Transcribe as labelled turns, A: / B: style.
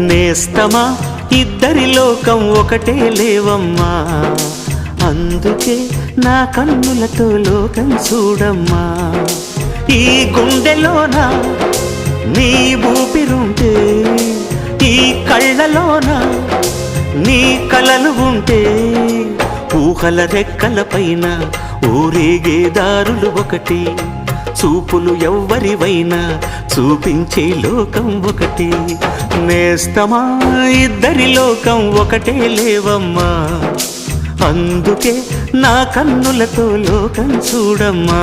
A: నేస్తమా ఇద్దరి లోకం ఒకటే లేవమ్మా, అందుకే నా కన్నులతో లోకం చూడమ్మా. ఈ గుండెలోన నీ ఊపిరుంటే, ఈ కళ్ళలోన నీ కలలు ఉంటే, ఊహల రెక్కల పైన ఊరేగే దారులు ఒకటి, చూపులు ఎవ్వరివైనా చూపించే లోకం ఒకటి. నేస్తమా ఇద్దరి లోకం ఒకటే లేవమ్మా, అందుకే నా కన్నులతో లోకం చూడమ్మా.